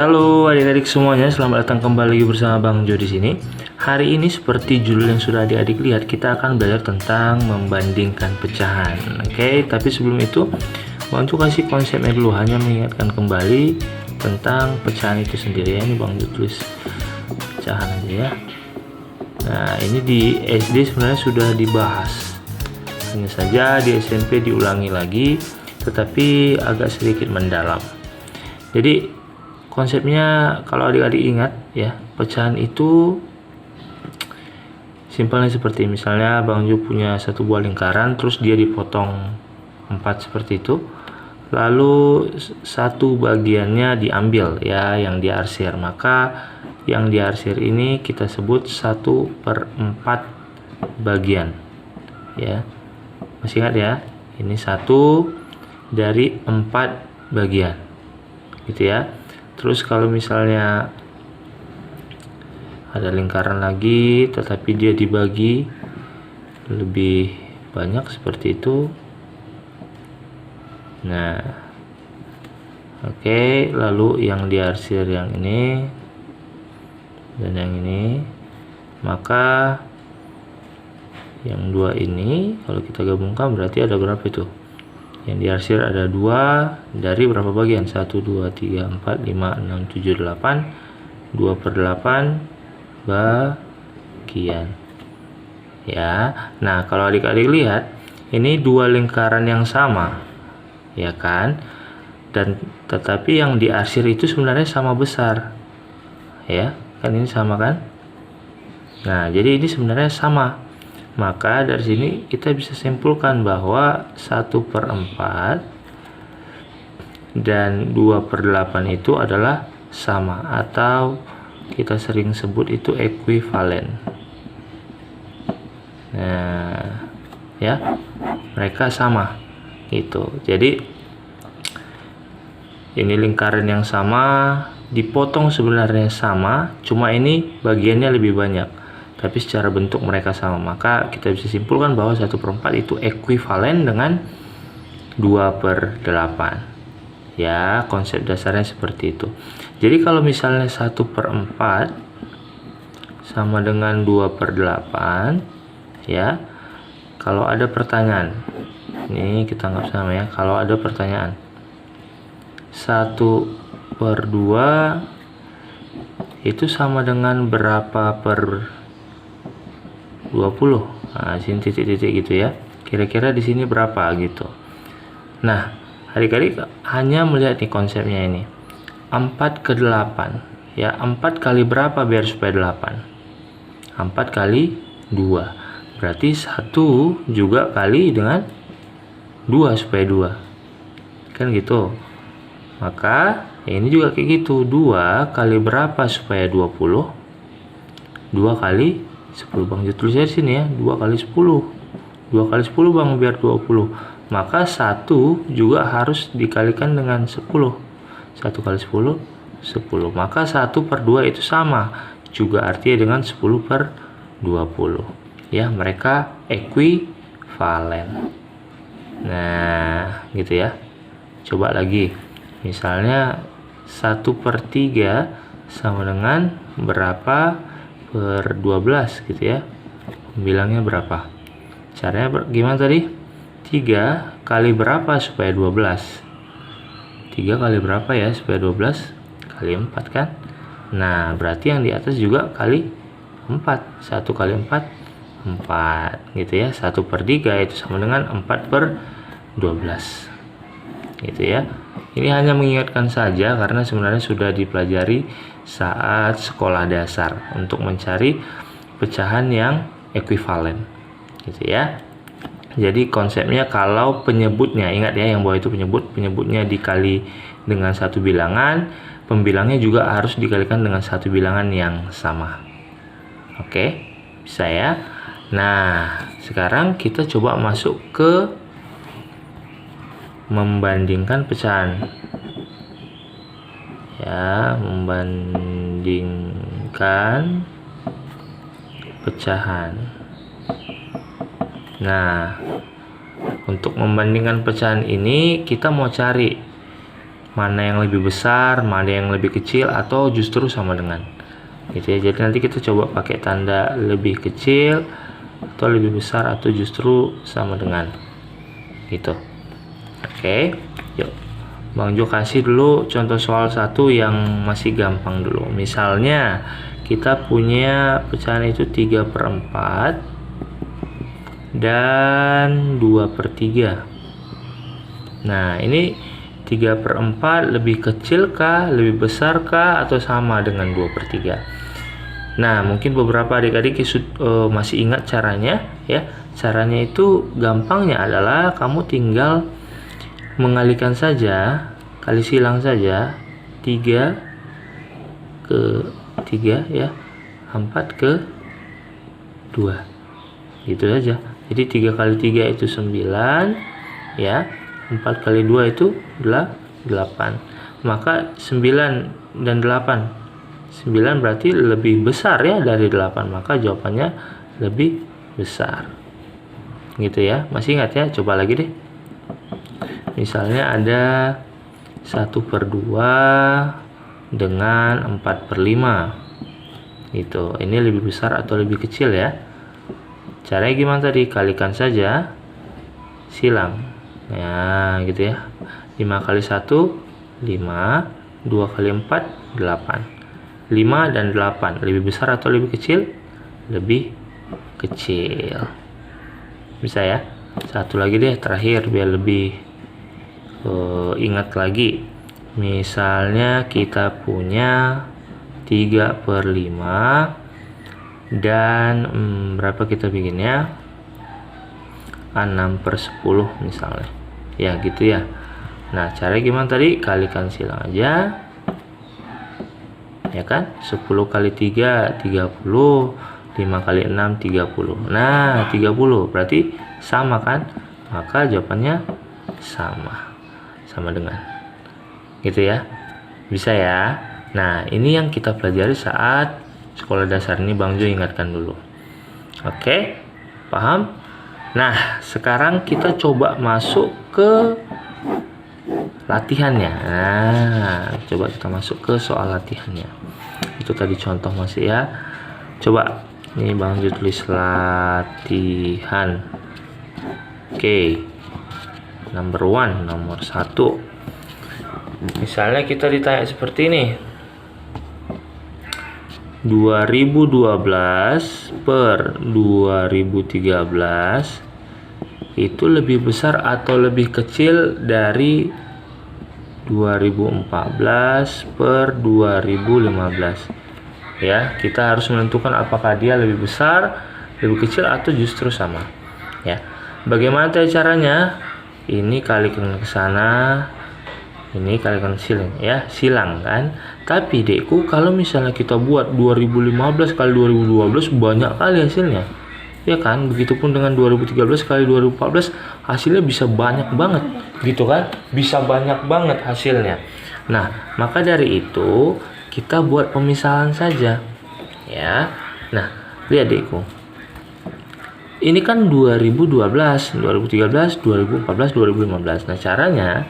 Halo adik-adik semuanya, selamat datang kembali bersama Bang Jo di sini. Hari ini seperti judul yang sudah adik-adik lihat, kita akan belajar tentang membandingkan pecahan. Oke, tapi sebelum itu Bang Jo kasih konsepnya dulu, hanya mengingatkan kembali tentang pecahan itu sendiri ya. Ini Bang Jo tulis pecahan aja ya. Nah, ini di SD sebenarnya sudah dibahas. Hanya saja di SMP diulangi lagi, tetapi agak sedikit mendalam. Jadi konsepnya kalau adik-adik ingat ya, pecahan itu simpelnya seperti misalnya Bang Jo punya satu buah lingkaran, terus dia dipotong 4 seperti itu, lalu satu bagiannya diambil ya, yang diarsir. Maka yang diarsir ini kita sebut 1/4 bagian ya. Masih ingat ya, ini 1 dari 4 bagian gitu ya. Terus kalau misalnya ada lingkaran lagi tetapi dia dibagi lebih banyak seperti itu. Nah, oke, lalu yang diarsir yang ini dan yang ini, maka yang dua ini kalau kita gabungkan berarti ada berapa itu? Yang diarsir ada 2 dari berapa bagian? 1, 2, 3, 4, 5, 6, 7, 8 2/8 bagian ya. Nah, kalau adik-adik lihat, ini dua lingkaran yang sama ya kan, dan tetapi yang diarsir itu sebenarnya sama besar ya kan, ini sama kan. Nah, jadi ini sebenarnya sama. Maka dari sini kita bisa simpulkan bahwa 1/4 dan 2/8 itu adalah sama, atau kita sering sebut itu ekuivalen. Nah, ya, mereka sama gitu. Jadi ini lingkaran yang sama, dipotong sebenarnya sama, cuma ini bagiannya lebih banyak, tapi secara bentuk mereka sama. Maka kita bisa simpulkan bahwa 1/4 itu ekuivalen dengan 2/8 ya. Konsep dasarnya seperti itu. Jadi kalau misalnya 1/4 sama dengan 2/8 ya, kalau ada pertanyaan, ini kita anggap sama ya, kalau ada pertanyaan 1/2 itu sama dengan berapa per 20? Nah, sini titik-titik gitu ya. Kira-kira di sini berapa gitu. Nah, adik-adik hanya melihat nih konsepnya ini. 4/8 ya. 4 kali berapa biar supaya 8? 4 kali 2. Berarti 1 juga kali dengan 2 supaya 2. Kan gitu. Maka ini juga kayak gitu. 2 kali berapa supaya 20? 2 kali 10. Bang Jo tulis di sini ya, 2 kali 10. 2 kali 10 Bang biar 20. Maka 1 juga harus dikalikan dengan 10. 1 kali 10 10. Maka 1/2 itu sama, juga artinya dengan 10/20 ya. Mereka ekuivalen. Nah, gitu ya. Coba lagi. Misalnya 1/3 sama dengan berapa per 12 gitu ya. Bilangnya berapa? Caranya gimana tadi? 3 kali berapa supaya 12? 3 kali berapa ya supaya 12? Kali 4 kan? Nah, berarti yang di atas juga kali 4. 1 kali 4 4 gitu ya. 1/3 itu sama dengan 4/12 gitu ya. Ini hanya mengingatkan saja karena sebenarnya sudah dipelajari saat sekolah dasar untuk mencari pecahan yang ekuivalen gitu ya. Jadi konsepnya kalau penyebutnya, ingat ya, yang bawah itu penyebutnya dikali dengan satu bilangan, pembilangnya juga harus dikalikan dengan satu bilangan yang sama. Oke, bisa ya. Nah, sekarang kita coba masuk ke membandingkan pecahan ya, membandingkan pecahan. Nah, untuk membandingkan pecahan ini kita mau cari mana yang lebih besar, mana yang lebih kecil, atau justru sama dengan. Gitu ya. Jadi nanti kita coba pakai tanda lebih kecil atau lebih besar atau justru sama dengan. Gitu. Oke, yuk. Bang Jo kasih dulu contoh soal 1 yang masih gampang dulu. Misalnya kita punya pecahan itu 3/4 dan 2/3. Nah, ini 3/4 lebih kecil kah, lebih besar kah, atau sama dengan 2/3? Nah, mungkin beberapa adik-adik masih ingat caranya ya. Caranya itu gampangnya adalah kamu tinggal mengalihkan saja, kali silang saja 3 ke 3 ya, 4 ke 2. Gitu saja. Jadi 3 kali 3 itu 9 ya. 4 kali 2 itu 8. Maka 9 dan 8. 9 berarti lebih besar ya dari 8. Maka jawabannya lebih besar. Gitu ya. Masih ingat ya? Coba lagi deh. Misalnya ada 1/2 dengan 4/5. Gitu. Ini lebih besar atau lebih kecil ya? Caranya gimana tadi? Kalikan saja, silang. Ya, gitu ya. 5 kali 1, 5. 2 kali 4, 8. 5 dan 8. Lebih besar atau lebih kecil? Lebih kecil. Bisa ya? Satu lagi deh, terakhir, biar lebih ingat lagi. Misalnya kita punya 3/5 dan berapa kita bikinnya? 6/10 misalnya. Ya gitu ya. Nah, caranya gimana tadi? Kalikan silang aja. Ya kan? 10 kali 3, 30. 5 kali 6, 30. Nah, 30. Berarti sama kan? Maka jawabannya sama. Sama dengan. Gitu ya. Bisa ya. Nah, ini yang kita pelajari saat sekolah dasar ini Bang Jo ingatkan dulu. Oke? Paham? Nah, sekarang kita coba masuk ke latihannya. Nah, coba kita masuk ke soal latihannya. Itu tadi contoh masih ya. Coba, ini Bang Jo tulis latihan. Oke. Nomor 1. Misalnya kita ditanya seperti ini. 2012 per 2013 itu lebih besar atau lebih kecil dari 2014 per 2015. Ya, kita harus menentukan apakah dia lebih besar, lebih kecil, atau justru sama. Ya, bagaimana caranya? Ini kalikan ke sana, ini kalikan silang ya, silang kan. Tapi dekku, kalau misalnya kita buat 2015 kali 2012 banyak kali hasilnya. Ya kan? Begitupun dengan 2013 kali 2014 hasilnya bisa banyak banget. Gitu kan? Bisa banyak banget hasilnya. Nah, maka dari itu kita buat pemisahan saja. Ya. Nah, lihat dekku. Ini kan 2012, 2013, 2014, 2015. Nah, caranya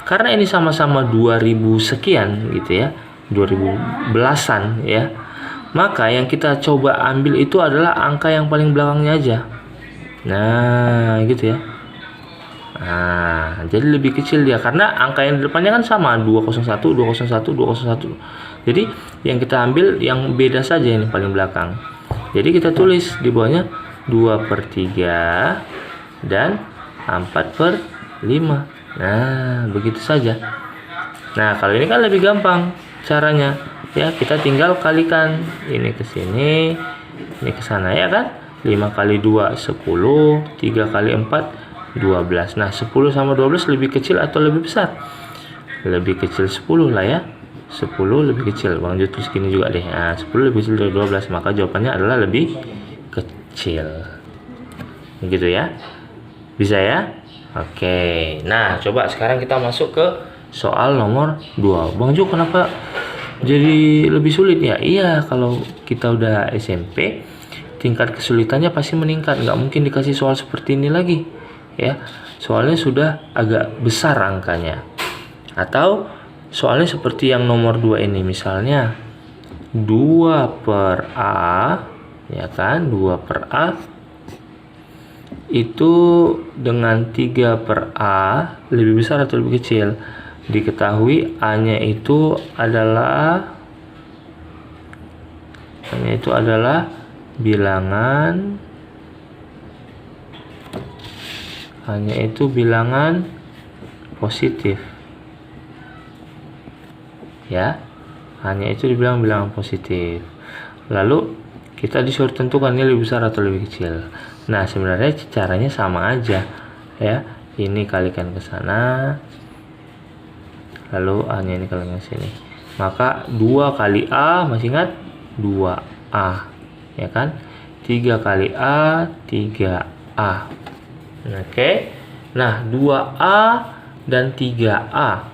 karena ini sama-sama 2000 sekian gitu ya. 2000 belasan ya. Maka yang kita coba ambil itu adalah angka yang paling belakangnya aja. Nah, gitu ya. Nah, jadi lebih kecil dia karena angka yang di depannya kan sama 201, 201, 201. Jadi yang kita ambil yang beda saja ini paling belakang. Jadi kita tulis di bawahnya 2/3 dan 4/5. Nah, begitu saja. Nah, kalau ini kan lebih gampang caranya. Ya, kita tinggal kalikan ini ke sini, ini ke sana ya kan? 5 kali 2 10, 3 kali 4 12. Nah, 10 sama 12 lebih kecil atau lebih besar? Lebih kecil 10 lah ya. 10 lebih kecil. Bang Jo tulis gini juga deh. Nah, 10 lebih kecil dari 12, maka jawabannya adalah lebih kecil. Begitu ya. Bisa ya? Oke. Nah, coba sekarang kita masuk ke soal nomor 2. Bang Jo, kenapa jadi lebih sulit ya? Iya, kalau kita udah SMP, tingkat kesulitannya pasti meningkat. Nggak mungkin dikasih soal seperti ini lagi. Ya, soalnya sudah agak besar angkanya. Atau soalnya seperti yang nomor 2 ini, misalnya 2 per A, ya kan, 2 per A itu dengan 3 per A lebih besar atau lebih kecil? Diketahui A-nya itu adalah bilangan, hanya itu bilangan positif, ya, hanya itu dibilang bilangan positif. Lalu kita disuruh tentukan ini lebih besar atau lebih kecil. Nah, sebenarnya caranya sama aja, ya. Ini kalikan ke sana, lalu A nya ini kalikan ke sini. Maka 2 kali A, masih ingat? 2A, ya kan? 3 kali A, 3A. Oke. Nah, 2A dan 3A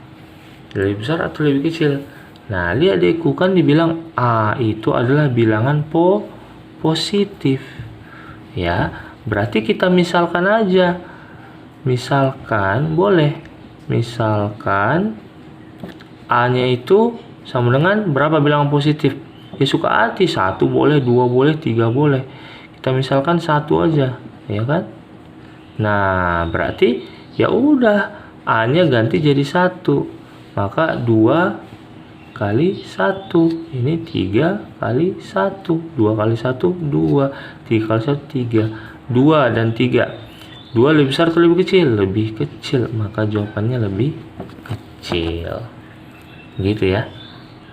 lebih besar atau lebih kecil? Nah, lihat adikku, kan dibilang A itu adalah bilangan positif. Ya, berarti kita misalkan aja. Misalkan boleh. Misalkan A-nya itu sama dengan berapa bilangan positif? Ya suka hati, 1 boleh, 2 boleh, 3 boleh. Kita misalkan 1 aja, ya kan? Nah, berarti ya udah, A-nya ganti jadi 1. Maka 2 kali 1. Ini 3 kali 1. 2 kali 1, 2. 3 kali 1, 3. 2 dan 3. 2 lebih besar atau lebih kecil? Lebih kecil. Maka jawabannya lebih kecil. Gitu ya.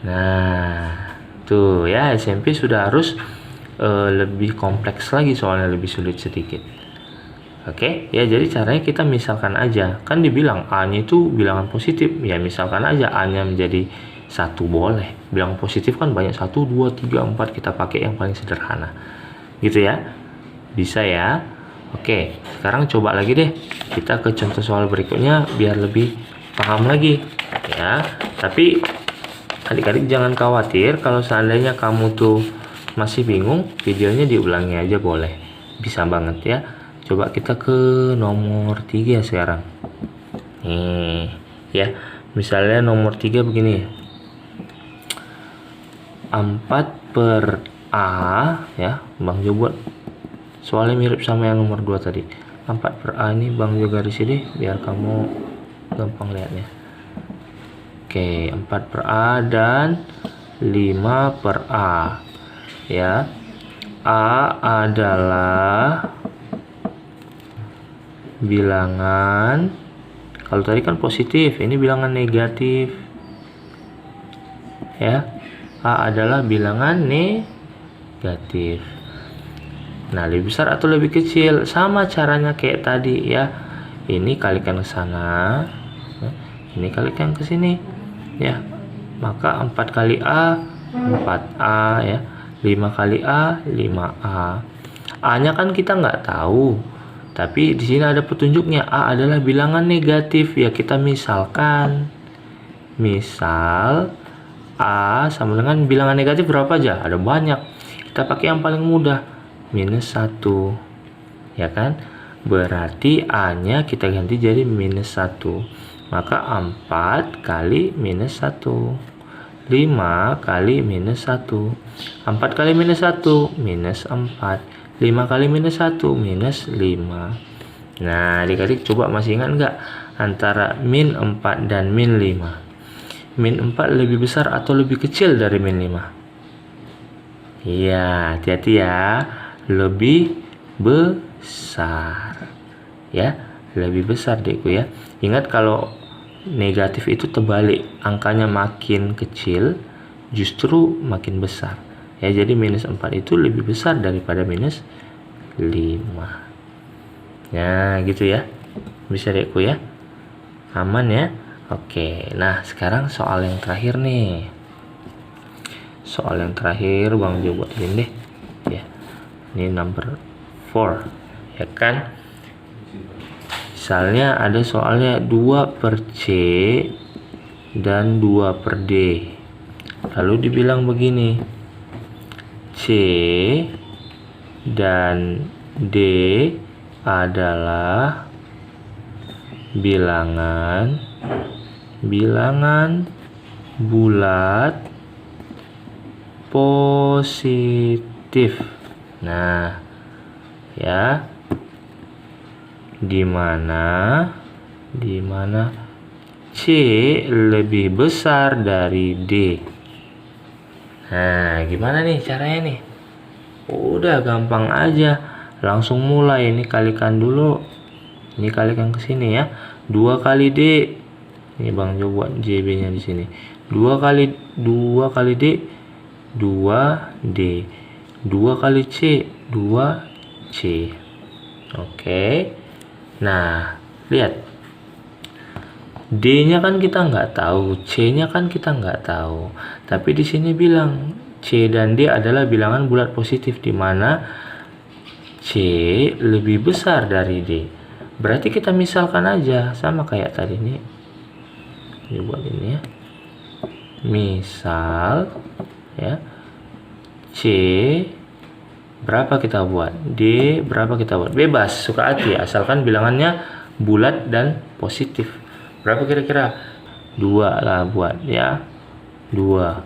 Nah, tuh ya, SMP sudah harus lebih kompleks lagi, soalnya lebih sulit sedikit. Oke, ya, jadi caranya kita misalkan aja. Kan dibilang A-nya itu bilangan positif. Ya, misalkan aja A-nya menjadi 1 boleh. Bilangan positif kan banyak, 1, 2, 3, 4. Kita pakai yang paling sederhana. Gitu ya. Bisa ya. Oke, sekarang coba lagi deh. Kita ke contoh soal berikutnya biar lebih paham lagi. Ya, tapi adik-adik jangan khawatir kalau seandainya kamu tuh masih bingung, videonya diulangi aja boleh. Bisa banget ya. Coba kita ke nomor 3 sekarang. Nih, ya. Misalnya nomor 3 begini. 4 per A, ya. Bang Jo buat soalnya mirip sama yang nomor 2 tadi. 4 per A ini Bang Jo garis ini biar kamu gampang lihatnya. Oke, 4 per A dan 5 per A. Ya. A adalah bilangan, kalau tadi kan positif, ini bilangan negatif. Ya. A adalah bilangan negatif. Nah, lebih besar atau lebih kecil? Sama caranya kayak tadi ya. Ini kalikan ke sana, ini kalikan ke sini. Ya. Maka 4 kali A 4A, ya. 5 kali A 5A. A-nya kan kita nggak tahu. Tapi di sini ada petunjuknya, A adalah bilangan negatif. Ya, kita misalkan. Misal A sama dengan bilangan negatif berapa aja? Ada banyak. Kita pakai yang paling mudah, minus 1. Ya kan? Berarti A-nya kita ganti jadi minus 1. Maka 4 kali minus 1. 5 kali minus 1. 4 kali minus 1, minus 4. 5 kali minus 1, minus 5. Nah, adik-adik coba masih ingat nggak antara min 4 dan min 5? Min 4 lebih besar atau lebih kecil dari min 5? Iya, hati-hati ya. Lebih besar. Ya, lebih besar dekku ya. Ingat kalau negatif itu terbalik, angkanya makin kecil justru makin besar. Ya, jadi minus 4 itu lebih besar daripada minus 5. Nah, gitu ya. Bisa dekku ya. Aman ya. Oke, nah sekarang soal yang terakhir nih. Soal yang terakhir Bang Jo buat ini deh. Ya. Ini number 4. Ya kan? Misalnya ada soalnya 2 per C dan 2 per D. Lalu dibilang begini. C dan D adalah bilangan bulat positif. Nah, ya, di mana C lebih besar dari D. Nah, gimana nih caranya nih? Udah gampang aja, langsung mulai. Ini kalikan dulu, ini kalikan ke sini ya. 2 kali D, ini Bang Jo buat JB nya di sini. 2 kali D, 2D. 2 kali C, 2C. Oke. Nah, lihat. D-nya kan kita nggak tahu, C-nya kan kita nggak tahu. Tapi di sini bilang C dan D adalah bilangan bulat positif, di mana C lebih besar dari D. Berarti kita misalkan aja, sama kayak tadi nih. Ini buat ini ya. Misal ya, C berapa kita buat, D berapa kita buat, bebas, suka hati, asalkan bilangannya bulat dan positif. Berapa kira-kira? 2 lah buat ya, 2.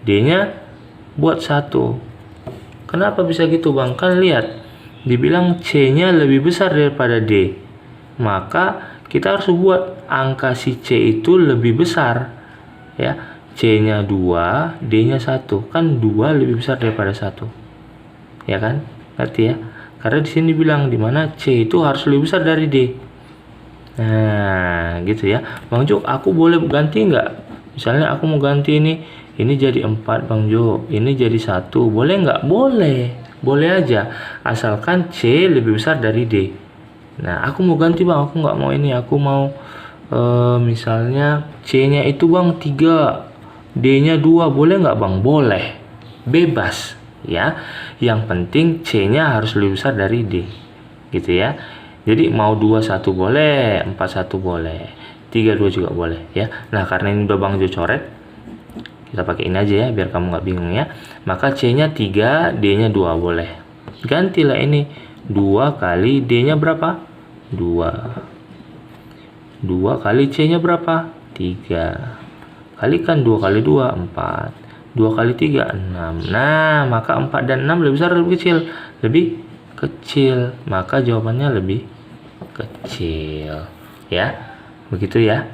D nya buat 1. Kenapa bisa gitu Bang? Kan lihat, dibilang C nya lebih besar daripada D, maka kita harus buat angka si C itu lebih besar ya. C nya 2, D nya 1. Kan 2 lebih besar daripada 1, ya kan? Ngerti ya? Karena di sini bilang di mana C itu harus lebih besar dari D. Nah, gitu ya. Bang Jo, aku boleh ganti nggak? Misalnya aku mau ganti ini jadi 4 Bang Jo, ini jadi 1, boleh nggak? Boleh aja, asalkan C lebih besar dari D. Nah, aku mau ganti Bang, aku nggak mau ini, aku mau misalnya C nya itu Bang 3, D nya 2, boleh nggak Bang? Boleh, bebas ya. Yang penting C nya harus lebih besar dari D, gitu ya. Jadi mau 21 boleh, 41 boleh, 32 juga boleh ya. Nah, karena ini udah Bang Jo coret, kita pakai ini aja ya biar kamu nggak bingung ya. Maka C nya 3, D nya 2 boleh. Gantilah ini 2 kali D nya berapa? 2. 2 kali C nya berapa? 3. Kalikan 2 kali 2, 4. 2 kali 3, 6. Nah, maka 4 dan 6 lebih besar lebih kecil? Lebih kecil, maka jawabannya lebih kecil ya, begitu ya.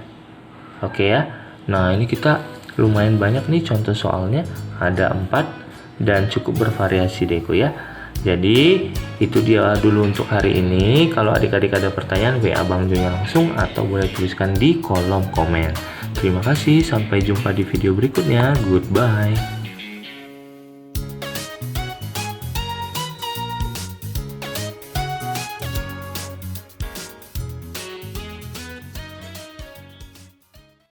Oke ya. Nah, ini kita lumayan banyak nih contoh soalnya, ada 4 dan cukup bervariasi Deko ya. Jadi itu dia dulu untuk hari ini. Kalau adik-adik ada pertanyaan, WA Bang Jo langsung atau boleh tuliskan di kolom komen. Terima kasih, sampai jumpa di video berikutnya. Goodbye.